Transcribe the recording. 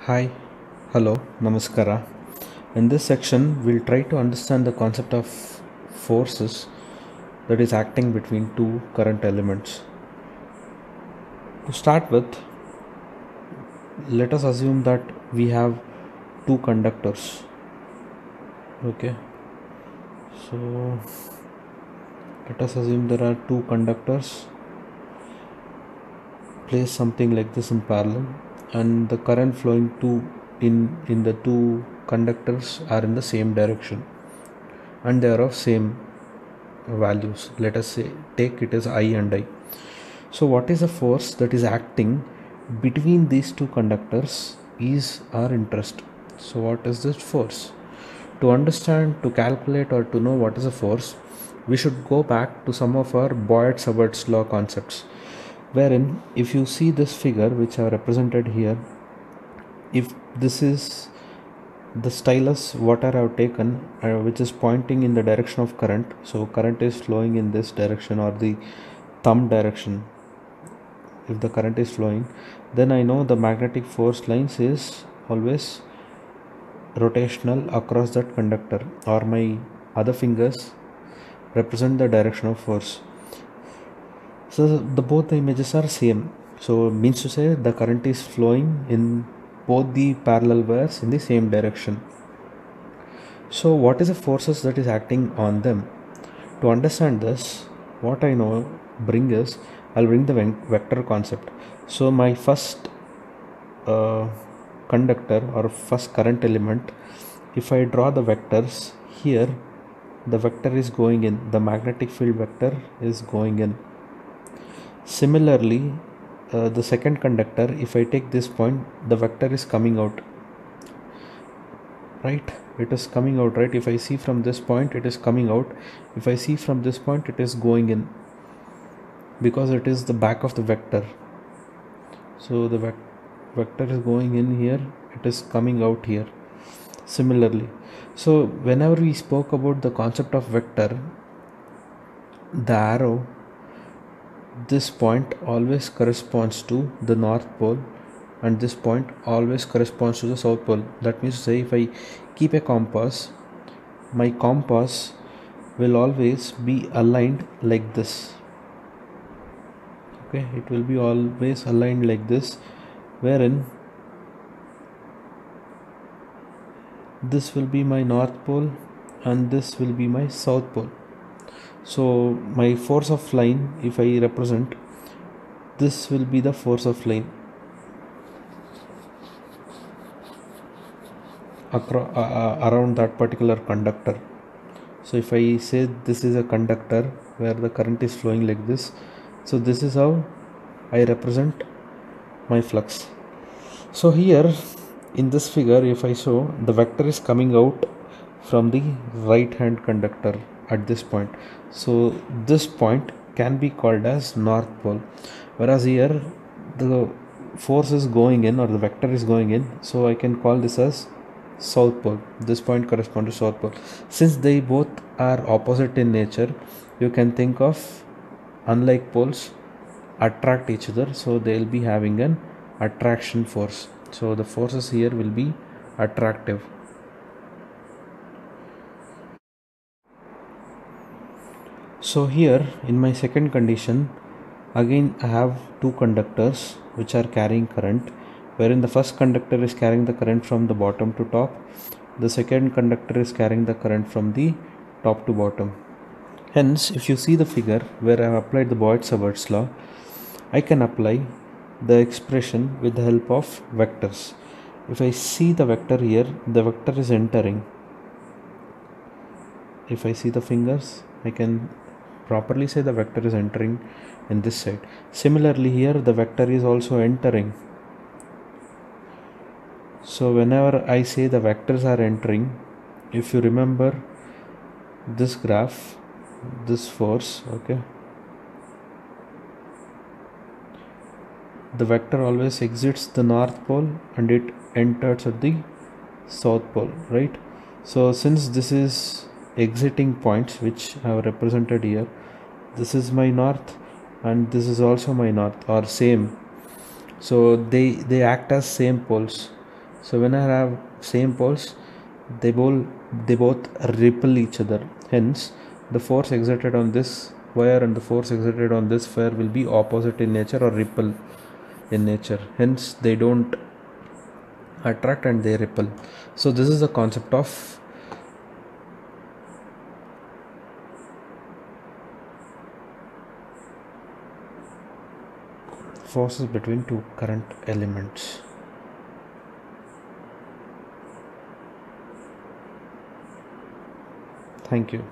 Hi, hello, namaskara. In this section, we'll try to understand the concept of forces that is acting between two current elements. To start with, let us assume that we have two conductors. Okay, so let us assume there are two conductors. Place something like this in parallel, and the current flowing in the two conductors are in the same direction, and they are of same values. Let us say take it as I and I. So what is a force that is acting between these two conductors is our interest. So what is this force? To understand, to calculate, or to know what is a force, we should go back to some of our Boyd-Schubert's law concepts, wherein if you see this figure which I have represented here, if this is the stylus what I have taken, which is pointing in the direction of current, so current is flowing in this direction or the thumb direction. If the current is flowing, then I know the magnetic force lines is always rotational across that conductor, or my other fingers represent the direction of force. So the both the images are same, so means to say the current is flowing in both the parallel wires in the same direction. So what is the forces that is acting on them? To understand this, what I know I'll bring the vector concept. So my first conductor or first current element, if I draw the vectors here, the vector is going in, the magnetic field vector is going in. Similarly, the second conductor, if I take this point, the vector is coming out, right? It is coming out, right? If I see from this point, it is coming out. If I see from this point, it is going in, because it is the back of the vector. So the vector is going in here, it is coming out here. Similarly, so whenever we spoke about the concept of vector, the arrow, this point always corresponds to the north pole, and this point always corresponds to the south pole. That means to say, if I keep a compass, my compass will always be aligned like this. Okay, it will be always aligned like this, wherein this will be my north pole and this will be my south pole. So my force of line, if I represent, this will be the force of line around that particular conductor. So if I say this is a conductor where the current is flowing like this, so this is how I represent my flux. So here in this figure, if I show, the vector is coming out from the right hand conductor at this point. So this point can be called as north pole, whereas here the force is going in, or the vector is going in, so I can call this as south pole. This point corresponds to south pole. Since they both are opposite in nature, you can think of unlike poles attract each other, so they will be having an attraction force. So the forces here will be attractive. So here in my second condition, again I have two conductors which are carrying current, wherein the first conductor is carrying the current from the bottom to top, the second conductor is carrying the current from the top to bottom. Hence, if you see the figure where I have applied the Boyd-Schubert's law, I can apply the expression with the help of vectors. If I see the vector here, the vector is entering. If I see the fingers, I can properly say the vector is entering in this side. Similarly here, the vector is also entering. So whenever I say the vectors are entering, if you remember this graph, this force, okay, the vector always exits the north pole and it enters at the south pole, right? So since this is exiting points which I have represented here, this is my north and this is also my north, or same, so they act as same poles. So when I have same poles, they both repel each other. Hence, the force exerted on this wire and the force exerted on this wire will be opposite in nature or repel in nature. Hence, they don't attract and they repel. So this is the concept of forces between two current elements. Thank you.